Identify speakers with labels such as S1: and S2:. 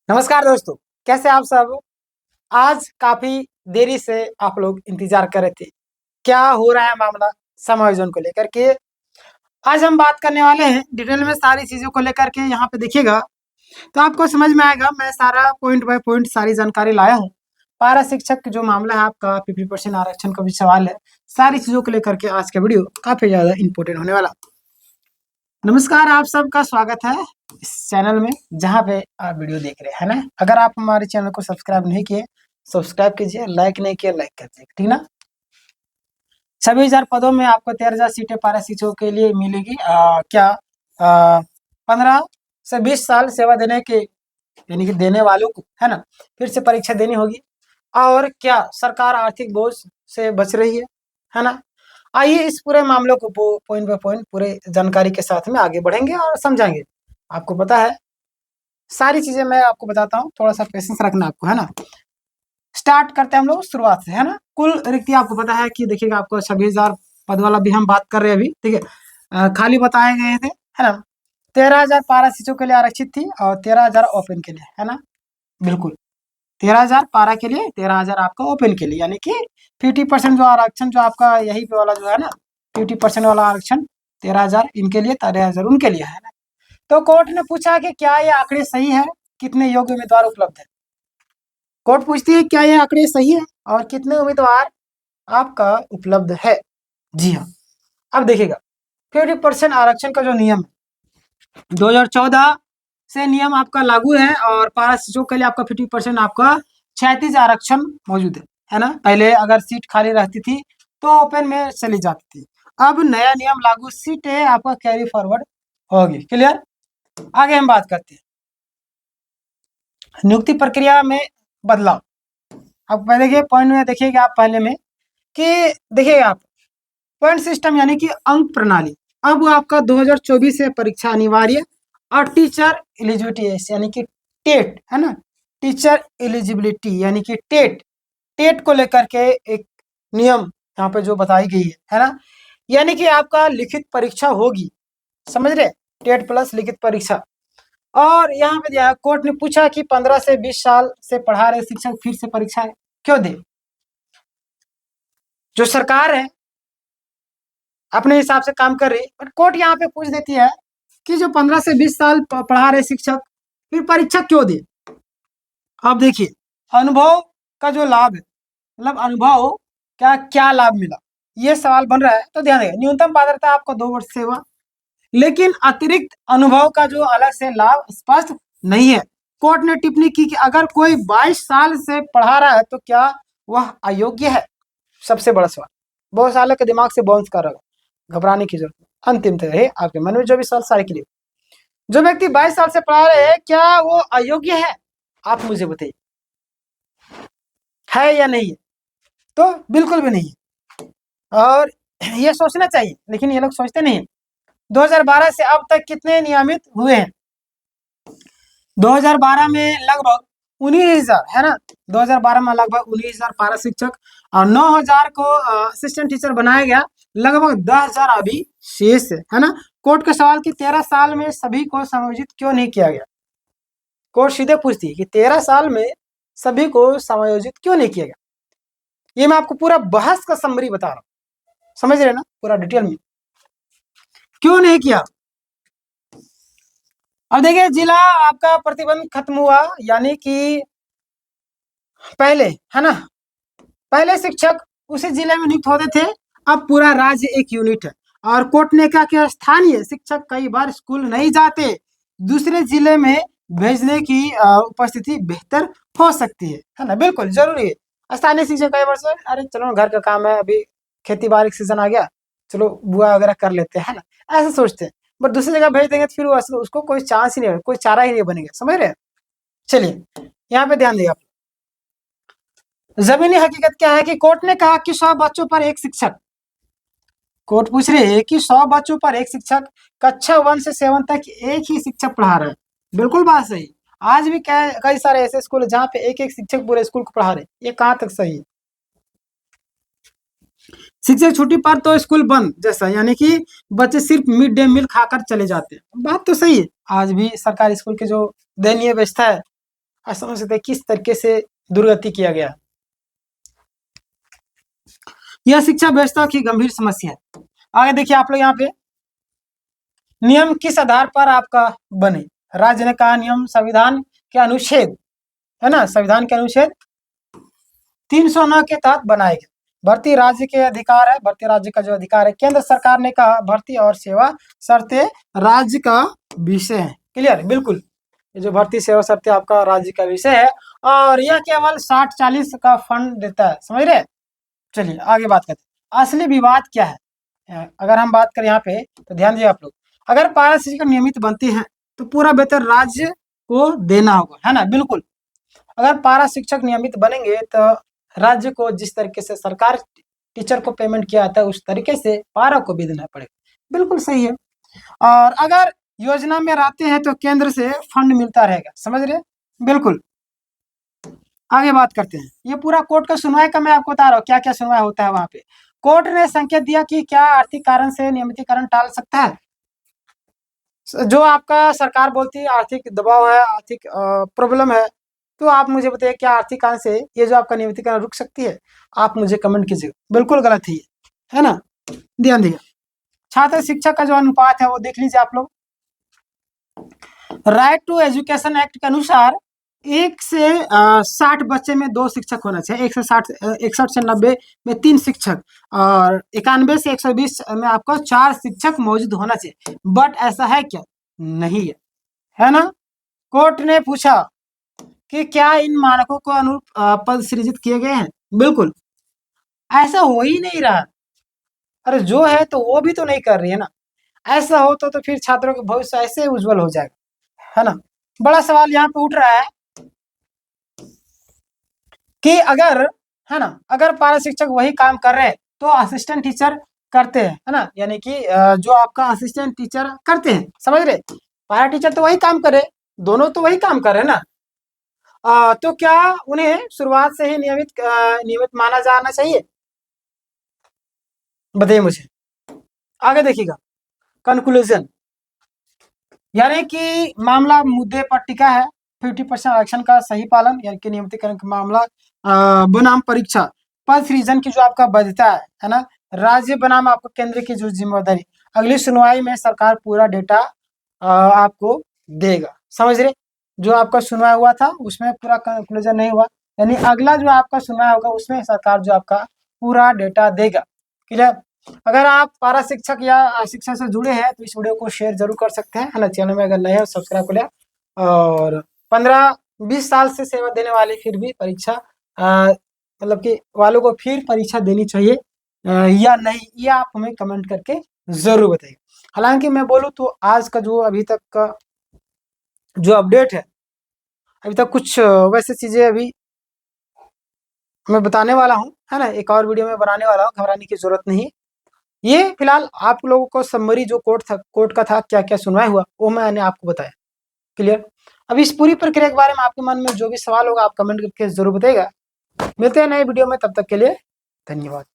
S1: नमस्कार दोस्तों, कैसे आप सब। आज काफी देरी से आप लोग इंतजार कर रहे थे। क्या हो रहा है मामला समायोजन को लेकर के। आज हम बात करने वाले हैं डिटेल में सारी चीजों को लेकर के। यहाँ पे देखिएगा तो आपको समझ में आएगा। मैं सारा पॉइंट बाय पॉइंट सारी जानकारी लाया हूँ। पारा शिक्षक जो मामला है आपका 50% आरक्षण का भी सवाल है। सारी चीजों को लेकर के आज का वीडियो काफी ज्यादा इंपॉर्टेंट होने वाला। नमस्कार, आप सबका स्वागत है इस चैनल में जहाँ पे आप वीडियो देख रहे हैं ना। अगर आप हमारे चैनल को सब्सक्राइब नहीं किए, सब्सक्राइब कीजिए। लाइक नहीं किए, लाइक कर दीजिए, ठीक ना। 26,000 पदों में आपको 13,000 सीटें पारा शिक्षकों के लिए मिलेगी। क्या 15 से 20 साल सेवा देने के यानी कि देने वालों को है ना फिर से परीक्षा देनी होगी। और क्या सरकार आर्थिक बोझ से बच रही है ना। आइए इस पूरे मामले को पॉइंट बाय पॉइंट पूरे जानकारी के साथ में आगे बढ़ेंगे और समझाएंगे। आपको पता है सारी चीजें मैं आपको बताता हूँ, थोड़ा सा पेशेंस रखना आपको, है ना। स्टार्ट करते हैं हम लोग शुरुआत से, है ना। कुल रिक्ति आपको पता है कि देखिएगा आपको 26,000 पद वाला भी हम बात कर रहे हैं अभी, ठीक है। खाली बताए गए थे, है ना। 13,000 पारा शिक्षकों के लिए आरक्षित थी और 13,000 ओपन के लिए, है ना। बिल्कुल 13,000 पारा के लिए, 13,000 आपका ओपन के लिए, यानी कि 50% जो आरक्षण जो आपका यही पे वाला जो है ना 50% वाला आरक्षण 13,000 इनके लिए, 13,000 उनके लिए, है ना। तो कोर्ट ने पूछा कि क्या ये आंकड़े सही है, कितने योग्य उम्मीदवार उपलब्ध है। कोर्ट पूछती है क्या ये आंकड़े सही है और कितने उम्मीदवार आपका उपलब्ध है। जी हाँ, अब देखिएगा 50% आरक्षण का जो नियम है 2014 से नियम आपका लागू है और पारा शिक्षकों के लिए आपका 50% आपका 36 आरक्षण मौजूद है ना। पहले अगर सीट खाली रहती थी तो ओपन में चली जाती थी। अब नया नियम लागू, सीटें आपका कैरी फॉरवर्ड होगी। क्लियर। आगे हम बात करते हैं नियुक्ति प्रक्रिया में बदलाव। अब पहले के पॉइंट में देखिएगा आप पहले में कि देखिएगा आप पॉइंट सिस्टम यानी कि अंक प्रणाली। अब आपका 2024 से परीक्षा अनिवार्य और टीचर एलिजिबिलिटी यानी कि टेट, है ना। टीचर एलिजिबिलिटी यानी कि टेट, टेट को लेकर के एक नियम यहाँ पे जो बताई गई है ना। यानी कि आपका लिखित परीक्षा होगी, समझ रहे। टेट प्लस लिखित परीक्षा। और यहाँ पे दिया कोर्ट ने पूछा कि 15 से 20 साल से पढ़ा रहे शिक्षक फिर से परीक्षा क्यों दे। जो सरकार है अपने हिसाब से काम कर रही है, बट कोर्ट यहाँ पे पूछ देती है कि जो 15 से 20 साल पढ़ा रहे शिक्षक फिर परीक्षा क्यों दे। अब देखिए अनुभव का जो लाभ है, मतलब अनुभव क्या क्या लाभ मिला, ये सवाल बन रहा है। तो ध्यान देगा न्यूनतम पात्रता आपको 2 वर्ष सेवा, लेकिन अतिरिक्त अनुभव का जो अलग से लाभ स्पष्ट नहीं है। कोर्ट ने टिप्पणी की कि अगर कोई 22 साल से पढ़ा रहा है तो क्या वह अयोग्य है। सबसे बड़ा सवाल बहुत सालों के दिमाग से बाउंस कर रहा है, घबराने की जरूरत नहीं। अंतिम तक है आपके मन में जो भी सवाल सारे के लिए। जो व्यक्ति 22 साल से पढ़ा रहे हैं क्या वो अयोग्य है, आप मुझे बताइए, है या नहीं है। तो बिल्कुल भी नहीं है और ये सोचना चाहिए, लेकिन ये लोग सोचते नहीं है। 2012 से अब तक कितने नियमित हुए हैं। 2012 में लगभग 19,000, है ना। 2012 में लगभग 19,000 पारा शिक्षक और 9,000 को असिस्टेंट टीचर बनाया गया। लगभग 10,000 अभी शेष है ना। कोर्ट के सवाल की 13 साल में सभी को समायोजित क्यों नहीं किया गया। कोर्ट सीधे पूछती है कि 13 साल में सभी को समायोजित क्यों नहीं किया गया। ये मैं आपको पूरा बहस का समरी बता रहा हूँ, समझ रहे ना, पूरा डिटेल में क्यों नहीं किया। अब देखिए जिला आपका प्रतिबंध खत्म हुआ, यानी कि पहले, है ना, पहले शिक्षक उसी जिले में नियुक्त होते थे, अब पूरा राज्य एक यूनिट है। और कोर्ट ने कहा कि स्थानीय शिक्षक कई बार स्कूल नहीं जाते, दूसरे जिले में भेजने की उपस्थिति बेहतर हो सकती है ना। बिल्कुल जरूरी है स्थानीय शिक्षक कई बार से अरे चलो घर का काम है, अभी खेती बाड़ी सीजन आ गया, चलो बुआ वगैरह कर लेते हैं ना, ऐसे सोचते हैं। बट दूसरी जगह भेज देंगे तो फिर उसको कोई चांस ही नहीं, कोई चारा ही नहीं बनेगा, समझ रहे हैं। चलिए यहाँ पे ध्यान दिया। जमीनी हकीकत क्या है कि कोर्ट ने कहा कि 100 बच्चों पर एक शिक्षक, कोर्ट पूछ रही है कि 100 बच्चों पर एक शिक्षक, कक्षा 1 से 7 तक एक ही शिक्षक पढ़ा रहे हैं। बिल्कुल बात सही। आज भी कई सारे ऐसे स्कूल जहाँ पे एक एक शिक्षक पूरे स्कूल को पढ़ा रहे, ये कहाँ तक सही है। शिक्षक छुट्टी पर तो स्कूल बंद जैसा, यानी कि बच्चे सिर्फ मिड डे मील खाकर चले जाते हैं। बात तो सही है, आज भी सरकारी स्कूल की जो दयनीय व्यवस्था है आज समझ सकते हैं किस तरीके से दुर्गति किया गया। यह शिक्षा व्यवस्था की गंभीर समस्या है। आगे देखिए आप लोग यहाँ पे, नियम किस आधार पर आपका बने। राज्य ने कहा नियम संविधान के अनुच्छेद, है ना, संविधान के अनुच्छेद 309 के तहत बनाए गए। भर्ती राज्य के अधिकार है, भर्ती राज्य का जो अधिकार है। केंद्र सरकार ने कहा भर्ती और सेवा शर्तें राज्य का विषय है। क्लियर, बिल्कुल, ये जो भर्ती सेवा शर्तें आपका राज्य का विषय है और यह केवल 60-40 का फंड देता है, समझ रहे। चलिए आगे बात करते हैं, असली विवाद क्या है। अगर हम बात करें यहाँ पे तो ध्यान दिए आप लोग, अगर पारा शिक्षक नियमित बनती है तो पूरा वेतन राज्य को देना होगा, है ना, बिल्कुल। अगर पारा शिक्षक नियमित बनेंगे तो राज्य को जिस तरीके से सरकार टीचर को पेमेंट किया जाता है उस तरीके से पारा को भी देना पड़ेगा, बिल्कुल सही है। और अगर योजना में रहते हैं तो केंद्र से फंड मिलता रहेगा, समझ रहे, बिल्कुल। आगे बात करते हैं, ये पूरा कोर्ट का सुनवाई का मैं आपको बता रहा हूँ क्या क्या सुनवाई होता है वहां पे। कोर्ट ने संकेत दिया कि क्या आर्थिक कारण से नियमितीकरण टाल सकता है। जो आपका सरकार बोलती है आर्थिक दबाव है, आर्थिक प्रॉब्लम है, तो आप मुझे बताइए क्या आर्थिक कारण से ये जो आपका नियमितीकरण रुक सकती है। आप मुझे कमेंट कीजिएगा, बिल्कुल गलत है ना, ध्यान दीजिए। छात्र शिक्षक का जो अनुपात है वो देख लीजिए आप लोग। राइट टू एजुकेशन एक्ट के अनुसार 1 से 60 बच्चे में 2 शिक्षक होना चाहिए। 61 से 90 में 3 शिक्षक और 91 से 120 में आपको 4 शिक्षक मौजूद होना चाहिए। बट ऐसा है क्या, नहीं है ना। कोर्ट ने पूछा कि क्या इन मानकों को अनुरूप पद सृजित किए गए हैं। बिल्कुल ऐसा हो ही नहीं रहा। अरे जो है तो वो भी तो नहीं कर रही है ना। ऐसा हो तो फिर छात्रों का भविष्य ऐसे उज्जवल हो जाएगा, है ना। बड़ा सवाल यहाँ पे उठ रहा है कि अगर, है ना, अगर पारा शिक्षक वही काम कर रहे हैं तो असिस्टेंट टीचर करते हैं, है ना, यानी कि जो आपका असिस्टेंट टीचर करते हैं, समझ रहे, पारा टीचर तो वही काम करे, दोनों तो वही काम कर रहे हैं ना। तो क्या उन्हें शुरुआत से ही नियमित माना जाना चाहिए, बताइए मुझे। आगे देखिएगा, कंक्लूजन, यानी कि मामला मुद्दे पर टिका है। 50% आरक्षण का सही पालन, यानी कि नियमितीकरण का मामला, बनाम परीक्षा, पद सृजन की जो आपका वैधता है ना, राज्य बनाम आपको केंद्र की जो जिम्मेदारी। अगली सुनवाई में सरकार पूरा डेटा आपको देगा, समझ रहे। जो आपका सुनवाई हुआ था उसमें पूरा कंक्लूजन नहीं हुआ, यानी अगला जो आपका सुनवाई होगा उसमें सरकार जो आपका पूरा डेटा देगा। क्लियर। अगर आप पारा शिक्षक या शिक्षा से जुड़े हैं तो इस वीडियो को शेयर जरूर कर सकते हैं, है ना। चैनल में अगर नए हो सब्सक्राइब कर लिया। और 15-20 साल से सेवा देने वाले फिर भी परीक्षा मतलब कि वालों को फिर परीक्षा देनी चाहिए या नहीं, ये आप हमें कमेंट करके जरूर बताइए। हालांकि मैं बोलूँ तो आज का जो अभी तक का जो अपडेट है, अभी तक कुछ वैसे चीजें अभी मैं बताने वाला हूँ, है ना, एक और वीडियो में बनाने वाला हूँ, घबराने की जरूरत नहीं। ये फिलहाल आप लोगों को समरी जो कोर्ट का था, क्या क्या सुनवाई हुआ वो मैंने आपको बताया। क्लियर। अब इस पूरी प्रक्रिया के बारे में आपके मन में जो भी सवाल होगा आप कमेंट करके जरूर बताइएगा। मिलते हैं नए वीडियो में, तब तक के लिए धन्यवाद।